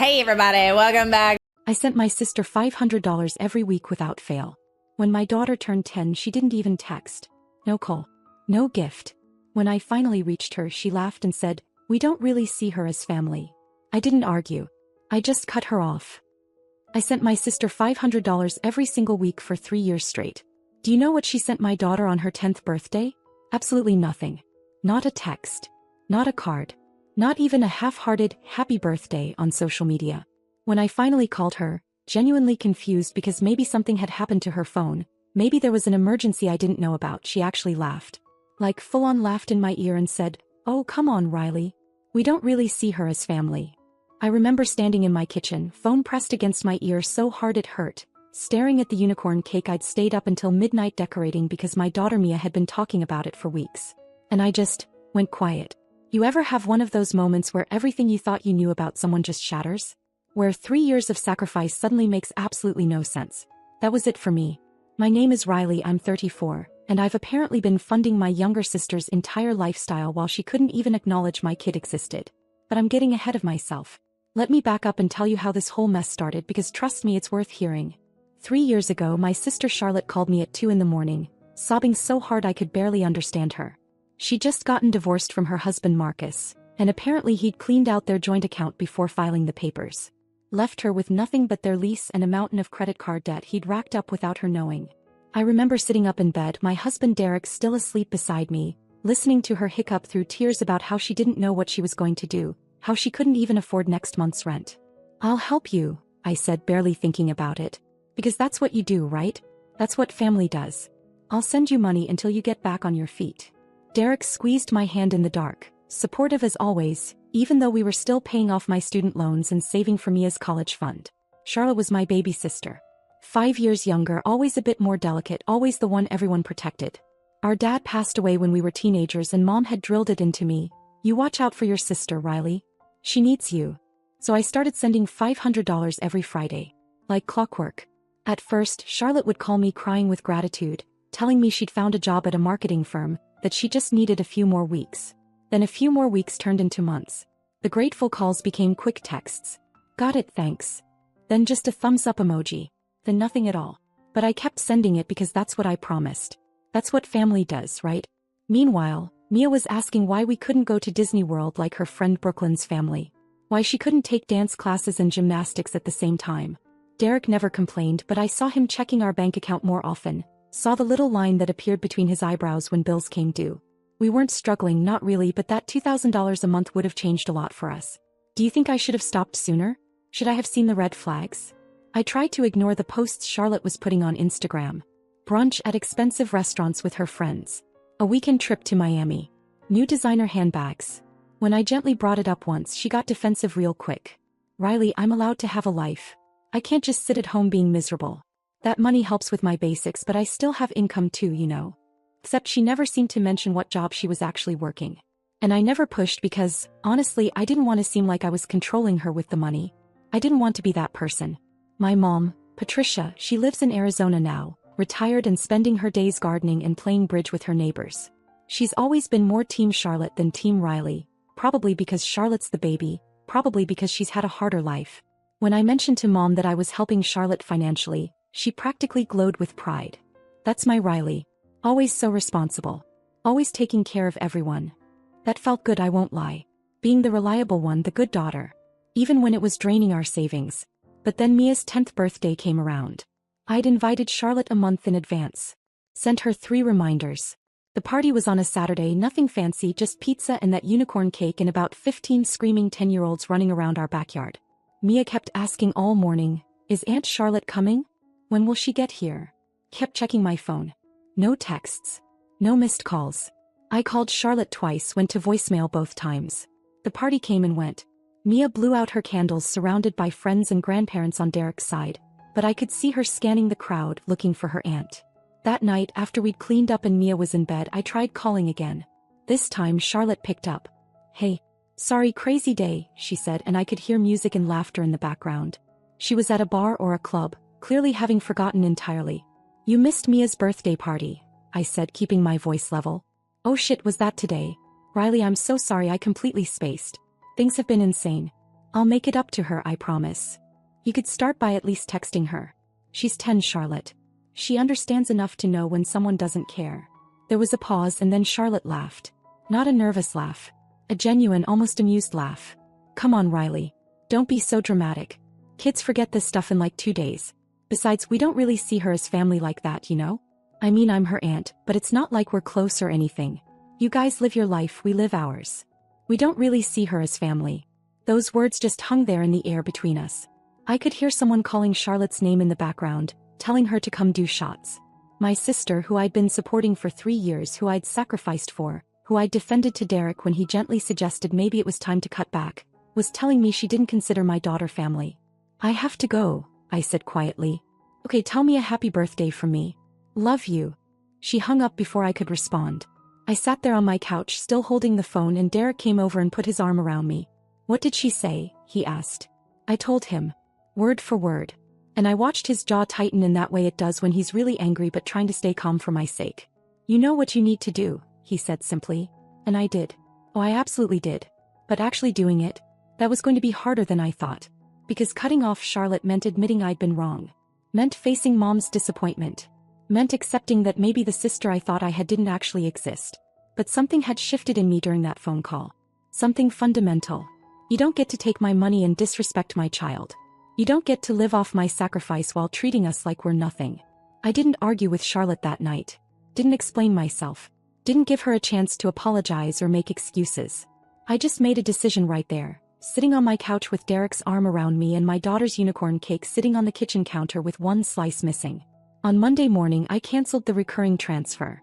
Hey everybody, welcome back. I sent my sister $500 every week without fail. When my daughter turned 10, she didn't even text. No call. No gift. When I finally reached her, she laughed and said, "We don't really see her as family." I didn't argue. I just cut her off. I sent my sister $500 every single week for 3 years straight. Do you know what she sent my daughter on her 10th birthday? Absolutely nothing. Not a text. Not a card. Not even a half-hearted happy birthday on social media. When I finally called her, genuinely confused because maybe something had happened to her phone, maybe there was an emergency I didn't know about, she actually laughed. Like full-on laughed in my ear and said, "Oh, come on, Riley. We don't really see her as family." I remember standing in my kitchen, phone pressed against my ear so hard it hurt, staring at the unicorn cake I'd stayed up until midnight decorating because my daughter Mia had been talking about it for weeks. And I just went quiet. You ever have one of those moments where everything you thought you knew about someone just shatters? Where 3 years of sacrifice suddenly makes absolutely no sense. That was it for me. My name is Riley, I'm 34, and I've apparently been funding my younger sister's entire lifestyle while she couldn't even acknowledge my kid existed. But I'm getting ahead of myself. Let me back up and tell you how this whole mess started because trust me, it's worth hearing. 3 years ago, my sister Charlotte called me at 2 in the morning, sobbing so hard I could barely understand her. She'd just gotten divorced from her husband Marcus, and apparently he'd cleaned out their joint account before filing the papers. Left her with nothing but their lease and a mountain of credit card debt he'd racked up without her knowing. I remember sitting up in bed, my husband Derek still asleep beside me, listening to her hiccup through tears about how she didn't know what she was going to do, how she couldn't even afford next month's rent. "I'll help you," I said, barely thinking about it. "Because that's what you do, right? That's what family does. I'll send you money until you get back on your feet." Derek squeezed my hand in the dark, supportive as always, even though we were still paying off my student loans and saving for Mia's college fund. Charlotte was my baby sister. 5 years younger, always a bit more delicate, always the one everyone protected. Our dad passed away when we were teenagers and Mom had drilled it into me, "You watch out for your sister, Riley. She needs you." So I started sending $500 every Friday. Like clockwork. At first, Charlotte would call me crying with gratitude, telling me she'd found a job at a marketing firm, that she just needed a few more weeks. Then a few more weeks turned into months. The grateful calls became quick texts. "Got it, thanks." Then just a thumbs up emoji. Then nothing at all. But I kept sending it because that's what I promised. That's what family does, right? Meanwhile, Mia was asking why we couldn't go to Disney World like her friend Brooklyn's family. Why she couldn't take dance classes and gymnastics at the same time. Derek never complained, but I saw him checking our bank account more often. Saw the little line that appeared between his eyebrows when bills came due. We weren't struggling, not really, but that $2,000 a month would have changed a lot for us. Do you think I should have stopped sooner? Should I have seen the red flags? I tried to ignore the posts Charlotte was putting on Instagram. Brunch at expensive restaurants with her friends. A weekend trip to Miami. New designer handbags. When I gently brought it up once, she got defensive real quick. "Riley, I'm allowed to have a life. I can't just sit at home being miserable. That money helps with my basics, but I still have income too, you know." Except she never seemed to mention what job she was actually working. And I never pushed because, honestly, I didn't want to seem like I was controlling her with the money. I didn't want to be that person. My mom, Patricia, she lives in Arizona now, retired and spending her days gardening and playing bridge with her neighbors. She's always been more Team Charlotte than Team Riley, probably because Charlotte's the baby, probably because she's had a harder life. When I mentioned to Mom that I was helping Charlotte financially, she practically glowed with pride. "That's my Riley. Always so responsible. Always taking care of everyone." That felt good, I won't lie. Being the reliable one, the good daughter. Even when it was draining our savings. But then Mia's 10th birthday came around. I'd invited Charlotte a month in advance. Sent her 3 reminders. The party was on a Saturday, nothing fancy, just pizza and that unicorn cake and about 15 screaming 10-year-olds running around our backyard. Mia kept asking all morning, "Is Aunt Charlotte coming? When will she get here?" Kept checking my phone. No texts. No missed calls. I called Charlotte twice, went to voicemail both times. The party came and went. Mia blew out her candles surrounded by friends and grandparents on Derek's side, but I could see her scanning the crowd looking for her aunt. That night, after we'd cleaned up and Mia was in bed, I tried calling again. This time Charlotte picked up. "Hey. Sorry, crazy day," she said, and I could hear music and laughter in the background. She was at a bar or a club, clearly having forgotten entirely. "You missed Mia's birthday party," I said, keeping my voice level. "Oh shit, was that today? Riley, I'm so sorry, I completely spaced. Things have been insane. I'll make it up to her, I promise. You could start by at least texting her. She's 10, Charlotte. She understands enough to know when someone doesn't care. There was a pause and then Charlotte laughed. Not a nervous laugh. A genuine, almost amused laugh. Come on, Riley. Don't be so dramatic. Kids forget this stuff in like 2 days. Besides, we don't really see her as family like that, you know? I mean, I'm her aunt, but it's not like we're close or anything. You guys live your life, we live ours. We don't really see her as family. Those words just hung there in the air between us. I could hear someone calling Charlotte's name in the background, telling her to come do shots. My sister, who I'd been supporting for 3 years, who I'd sacrificed for, who I'd defended to Derek when he gently suggested maybe it was time to cut back, was telling me she didn't consider my daughter family. I have to go, I said quietly. Okay, tell me a happy birthday from me. Love you. She hung up before I could respond. I sat there on my couch still holding the phone and Derek came over and put his arm around me. What did she say? He asked. I told him. Word for word. And I watched his jaw tighten in that way it does when he's really angry but trying to stay calm for my sake. You know what you need to do, he said simply. And I did. Oh, I absolutely did. But actually doing it, that was going to be harder than I thought. Because cutting off Charlotte meant admitting I'd been wrong. Meant facing Mom's disappointment. Meant accepting that maybe the sister I thought I had didn't actually exist. But something had shifted in me during that phone call. Something fundamental. You don't get to take my money and disrespect my child. You don't get to live off my sacrifice while treating us like we're nothing. I didn't argue with Charlotte that night. Didn't explain myself. Didn't give her a chance to apologize or make excuses. I just made a decision right there, sitting on my couch with Derek's arm around me and my daughter's unicorn cake sitting on the kitchen counter with one slice missing. On Monday morning I canceled the recurring transfer.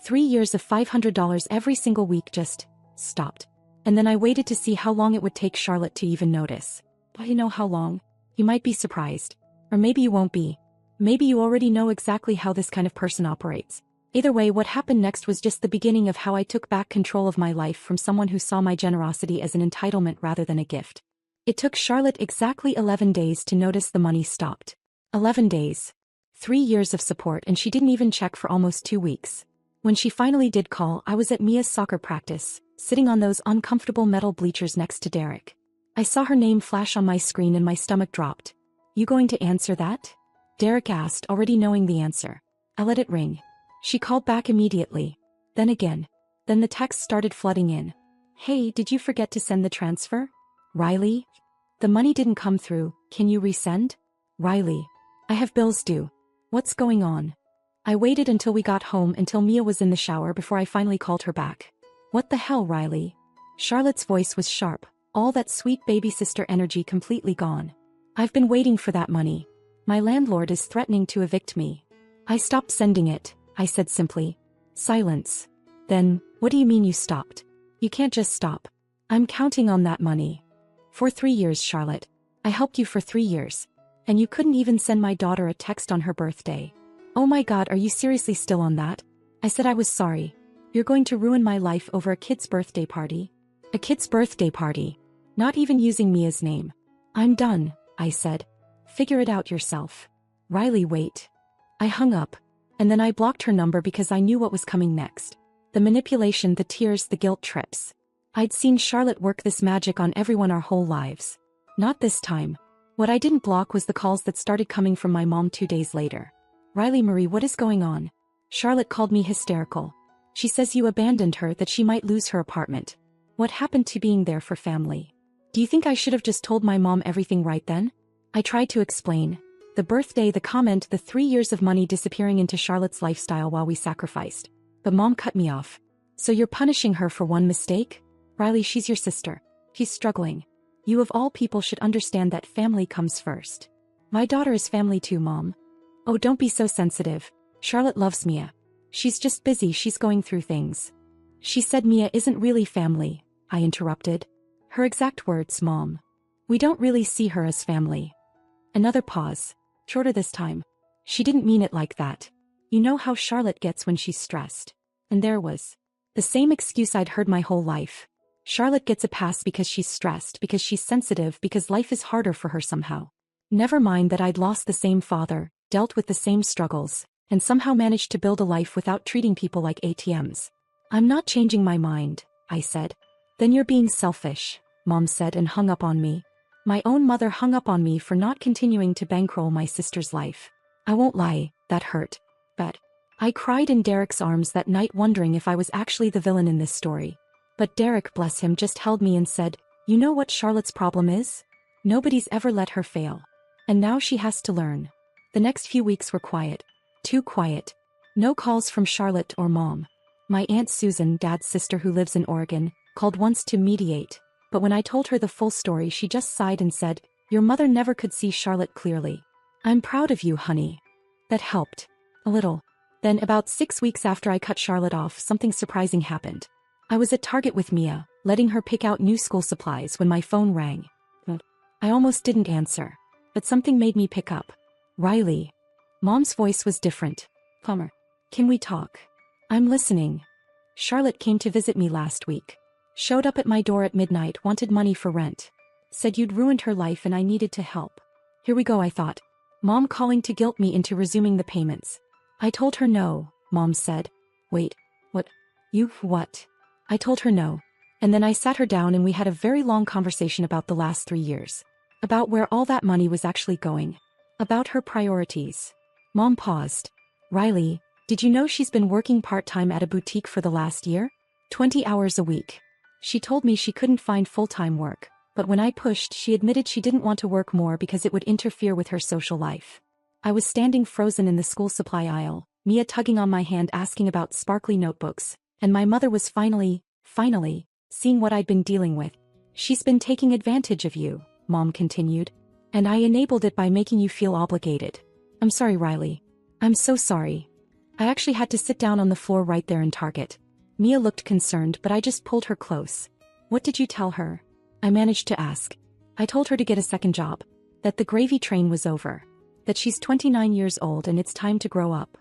3 years of $500 every single week just stopped. And then I waited to see how long it would take Charlotte to even notice. But you know how long? You might be surprised. Or maybe you won't be. Maybe you already know exactly how this kind of person operates. Either way, what happened next was just the beginning of how I took back control of my life from someone who saw my generosity as an entitlement rather than a gift. It took Charlotte exactly 11 days to notice the money stopped. 11 days. 3 years of support and she didn't even check for almost 2 weeks. When she finally did call, I was at Mia's soccer practice, sitting on those uncomfortable metal bleachers next to Derek. I saw her name flash on my screen and my stomach dropped. You going to answer that? Derek asked, already knowing the answer. I let it ring. She called back immediately. Then again. Then the texts started flooding in. Hey, did you forget to send the transfer? Riley? The money didn't come through, can you resend? Riley. I have bills due. What's going on? I waited until we got home until Mia was in the shower before I finally called her back. What the hell, Riley? Charlotte's voice was sharp. All that sweet baby sister energy completely gone. I've been waiting for that money. My landlord is threatening to evict me. I stopped sending it, I said simply. Silence. Then, what do you mean you stopped? You can't just stop. I'm counting on that money. For 3 years, Charlotte. I helped you for 3 years. And you couldn't even send my daughter a text on her birthday. Oh my God, are you seriously still on that? I said I was sorry. You're going to ruin my life over a kid's birthday party? A kid's birthday party. Not even using Mia's name. I'm done, I said. Figure it out yourself. Riley, wait. I hung up. And then I blocked her number because I knew what was coming next. The manipulation, the tears, the guilt trips. I'd seen Charlotte work this magic on everyone our whole lives. Not this time. What I didn't block was the calls that started coming from my mom 2 days later. Riley Marie, what is going on? Charlotte called me hysterical. She says you abandoned her, that she might lose her apartment. What happened to being there for family? Do you think I should have just told my mom everything right then? I tried to explain. The birthday, the comment, the 3 years of money disappearing into Charlotte's lifestyle while we sacrificed. But Mom cut me off. So you're punishing her for one mistake? Riley, she's your sister. She's struggling. You of all people should understand that family comes first. My daughter is family too, Mom. Oh, don't be so sensitive. Charlotte loves Mia. She's just busy, she's going through things. She said Mia isn't really family, I interrupted. Her exact words, Mom. We don't really see her as family. Another pause. Shorter this time. She didn't mean it like that. You know how Charlotte gets when she's stressed. And there was the same excuse I'd heard my whole life. Charlotte gets a pass because she's stressed, because she's sensitive, because life is harder for her somehow. Never mind that I'd lost the same father, dealt with the same struggles, and somehow managed to build a life without treating people like ATMs. I'm not changing my mind, I said. Then you're being selfish, Mom said and hung up on me. My own mother hung up on me for not continuing to bankroll my sister's life. I won't lie, that hurt. But I cried in Derek's arms that night wondering if I was actually the villain in this story. But Derek, bless him, just held me and said, "You know what Charlotte's problem is? Nobody's ever let her fail. And now she has to learn." The next few weeks were quiet. Too quiet. No calls from Charlotte or Mom. My Aunt Susan, Dad's sister who lives in Oregon, called once to mediate, but when I told her the full story she just sighed and said, "Your mother never could see Charlotte clearly. I'm proud of you, honey." That helped. A little. Then about 6 weeks after I cut Charlotte off, something surprising happened. I was at Target with Mia, letting her pick out new school supplies when my phone rang. I almost didn't answer, but something made me pick up. "Riley." Mom's voice was different. "Plumber, can we talk?" "I'm listening." "Charlotte came to visit me last week. Showed up at my door at midnight, wanted money for rent. Said you'd ruined her life and I needed to help." Here we go, I thought. Mom calling to guilt me into resuming the payments. I told her no, Mom said. "Wait, what? You what?" I told her no. And then I sat her down and we had a very long conversation about the last 3 years. About where all that money was actually going. About her priorities. Mom paused. "Riley, did you know she's been working part-time at a boutique for the last year? 20 hours a week. She told me she couldn't find full-time work, but when I pushed she admitted she didn't want to work more because it would interfere with her social life." I was standing frozen in the school supply aisle, Mia tugging on my hand asking about sparkly notebooks, and my mother was finally, seeing what I'd been dealing with. "She's been taking advantage of you," Mom continued. "And I enabled it by making you feel obligated." "I'm sorry, Riley. I'm so sorry." I actually had to sit down on the floor right there in Target. Mia looked concerned, but I just pulled her close. "What did you tell her?" I managed to ask. "I told her to get a second job. That the gravy train was over. That she's 29 years old and it's time to grow up."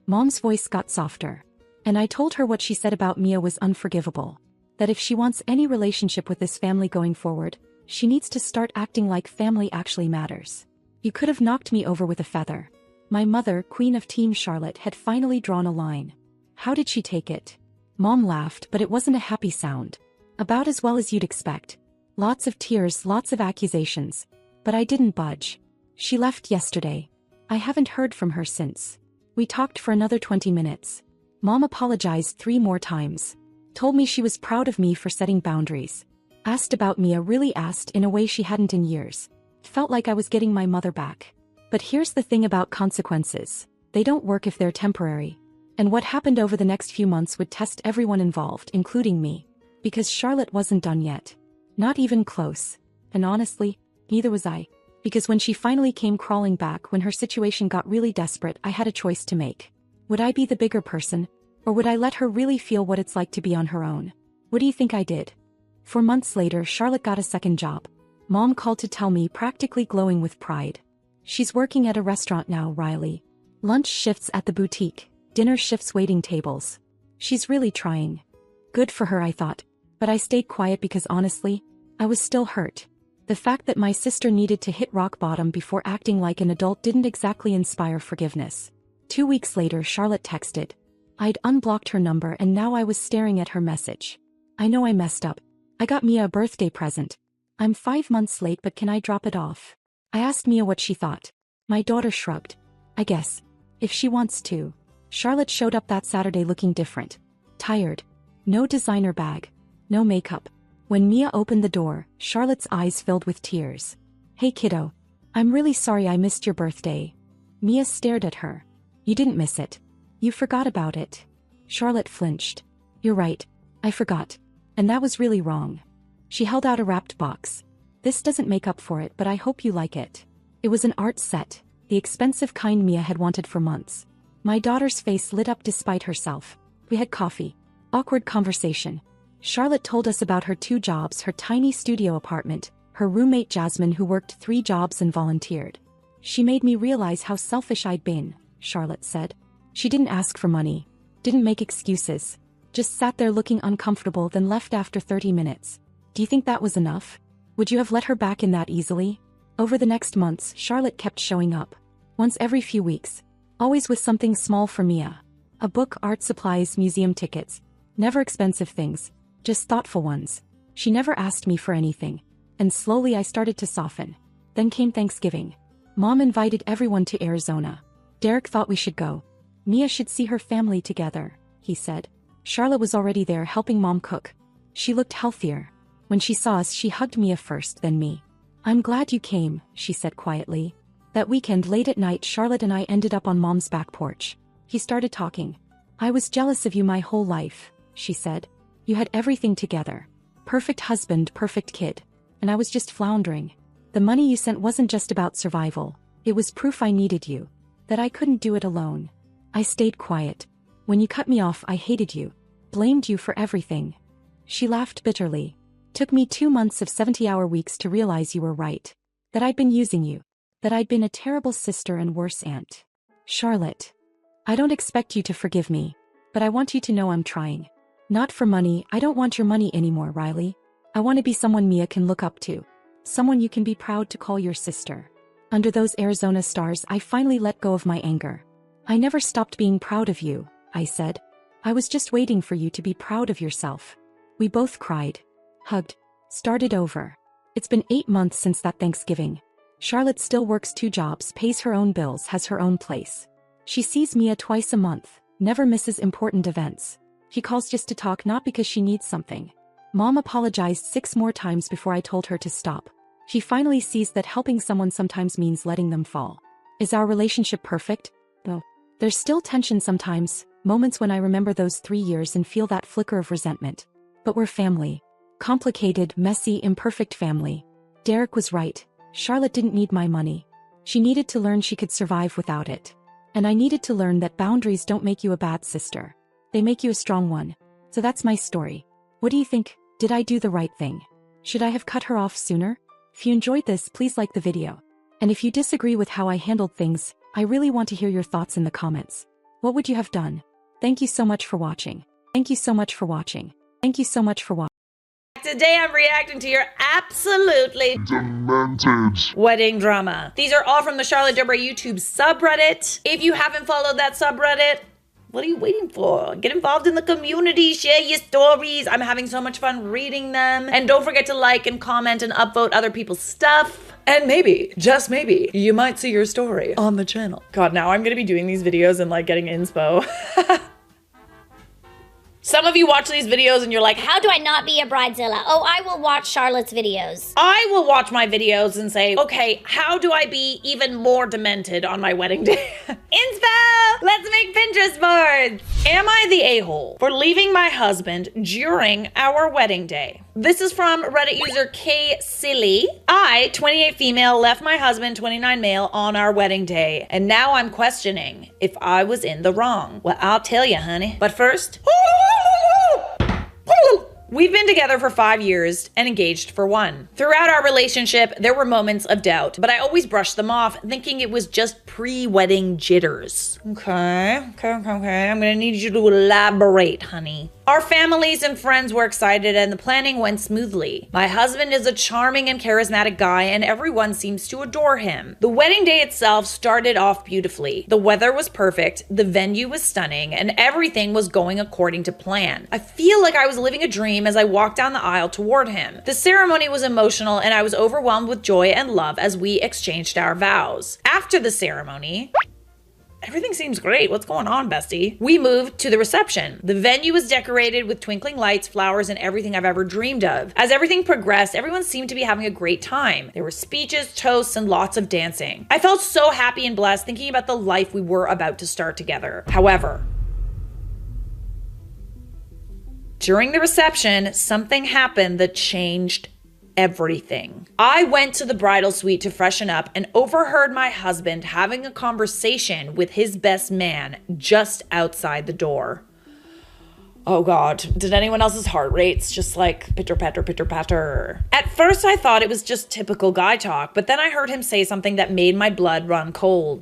Mom's voice got softer. "And I told her what she said about Mia was unforgivable. That if she wants any relationship with this family going forward, she needs to start acting like family actually matters." You could have knocked me over with a feather. My mother, Queen of Team Charlotte, had finally drawn a line. How did she take it? Mom laughed, but it wasn't a happy sound. About as well as you'd expect. Lots of tears, lots of accusations. But I didn't budge. She left yesterday. I haven't heard from her since. We talked for another 20 minutes. Mom apologized 3 more times. Told me she was proud of me for setting boundaries. Asked about Mia, really asked in a way she hadn't in years. Felt like I was getting my mother back. But here's the thing about consequences. They don't work if they're temporary. And what happened over the next few months would test everyone involved, including me. Because Charlotte wasn't done yet. Not even close. And honestly, neither was I. Because when she finally came crawling back, when her situation got really desperate, I had a choice to make. Would I be the bigger person? Or would I let her really feel what it's like to be on her own? What do you think I did? 4 months later, Charlotte got a second job. Mom called to tell me, practically glowing with pride. "She's working at a restaurant now, Riley. Lunch shifts at the boutique, dinner shifts waiting tables. She's really trying." Good for her, I thought. But I stayed quiet because honestly, I was still hurt. The fact that my sister needed to hit rock bottom before acting like an adult didn't exactly inspire forgiveness. 2 weeks later, Charlotte texted. I'd unblocked her number and now I was staring at her message. "I know I messed up. I got Mia a birthday present. I'm 5 months late, but can I drop it off?" I asked Mia what she thought. My daughter shrugged. "I guess. If she wants to." Charlotte showed up that Saturday looking different. Tired. No designer bag. No makeup. When Mia opened the door, Charlotte's eyes filled with tears. "Hey kiddo. I'm really sorry I missed your birthday." Mia stared at her. "You didn't miss it. You forgot about it." Charlotte flinched. "You're right. I forgot. And that was really wrong." She held out a wrapped box. "This doesn't make up for it, but I hope you like it." It was an art set, the expensive kind Mia had wanted for months. My daughter's face lit up despite herself. We had coffee. Awkward conversation. Charlotte told us about her 2 jobs, her tiny studio apartment, her roommate Jasmine who worked 3 jobs and volunteered. "She made me realize how selfish I'd been," Charlotte said. "She didn't ask for money. Didn't make excuses. Just sat there looking uncomfortable, then left after 30 minutes. Do you think that was enough? Would you have let her back in that easily?" Over the next months, Charlotte kept showing up. Once every few weeks. Always with something small for Mia. A book, art supplies, museum tickets. Never expensive things. Just thoughtful ones. She never asked me for anything. and slowly I started to soften. Then came Thanksgiving. Mom invited everyone to Arizona. Derek thought we should go. Mia should see her family together, he said. Charlotte was already there helping Mom cook. She looked healthier. When she saw us, she hugged Mia first, then me. I'm glad you came, she said quietly. That weekend late at night, Charlotte and I ended up on Mom's back porch. He started talking. I was jealous of you my whole life, she said. You had everything together. Perfect husband, perfect kid. And I was just floundering. The money you sent wasn't just about survival. It was proof I needed you. That I couldn't do it alone. I stayed quiet. When you cut me off, I hated you. Blamed you for everything. She laughed bitterly. Took me 2 months of 70-hour weeks to realize you were right. That I'd been using you. That I'd been a terrible sister and worse aunt. Charlotte. I don't expect you to forgive me. But I want you to know I'm trying. Not for money. I don't want your money anymore, Riley. I want to be someone Mia can look up to. Someone you can be proud to call your sister. Under those Arizona stars, I finally let go of my anger. I never stopped being proud of you, I said. I was just waiting for you to be proud of yourself. We both cried. Hugged. Started over. It's been 8 months since that Thanksgiving. Charlotte still works 2 jobs, pays her own bills, has her own place. She sees Mia twice a month, never misses important events. She calls just to talk, not because she needs something. Mom apologized 6 more times before I told her to stop. She finally sees that helping someone sometimes means letting them fall. Is our relationship perfect? No. There's still tension sometimes, moments when I remember those 3 years and feel that flicker of resentment. But we're family. Complicated, messy, imperfect family. Derek was right. Charlotte didn't need my money. She needed to learn she could survive without it. And I needed to learn that boundaries don't make you a bad sister. They make you a strong one. So that's my story. What do you think? Did I do the right thing? Should I have cut her off sooner? If you enjoyed this, please like the video. And if you disagree with how I handled things, I really want to hear your thoughts in the comments. What would you have done? Thank you so much for watching. Thank you so much for watching. Thank you so much for watching. Today I'm reacting to your absolutely demented wedding drama. These are all from the Charlotte Debray YouTube subreddit. If you haven't followed that subreddit, what are you waiting for? Get involved in the community, share your stories. I'm having so much fun reading them. And don't forget to like and comment and upvote other people's stuff. And maybe, just maybe, you might see your story on the channel. God, now I'm gonna be doing these videos and like getting inspo. Some of you watch these videos and you're like, how do I not be a bridezilla? Oh, I will watch Charlotte's videos. I will watch my videos and say, okay, how do I be even more demented on my wedding day? Inspo! Let's make Pinterest boards! Am I the a-hole for leaving my husband during our wedding day? This is from Reddit user Qley. I, 28 female, left my husband, 29 male, on our wedding day. And now I'm questioning if I was in the wrong. Well, I'll tell you, honey. But first... We've been together for 5 years and engaged for 1. Throughout our relationship, there were moments of doubt, but I always brushed them off, thinking it was just pre-wedding jitters. Okay. I'm gonna need you to elaborate, honey. Our families and friends were excited and the planning went smoothly. My husband is a charming and charismatic guy and everyone seems to adore him. The wedding day itself started off beautifully. The weather was perfect, the venue was stunning, and everything was going according to plan. I feel like I was living a dream as I walked down the aisle toward him. The ceremony was emotional and I was overwhelmed with joy and love as we exchanged our vows. After the ceremony, everything seems great. What's going on, bestie? We moved to the reception. The venue was decorated with twinkling lights, flowers, and everything I've ever dreamed of. As everything progressed, everyone seemed to be having a great time. There were speeches, toasts, and lots of dancing. I felt so happy and blessed thinking about the life we were about to start together. However, during the reception, something happened that changed everything. I went to the bridal suite to freshen up and overheard my husband having a conversation with his best man just outside the door. Oh God, did anyone else's heart rates just like pitter patter, pitter patter? At first I thought it was just typical guy talk, but then I heard him say something that made my blood run cold.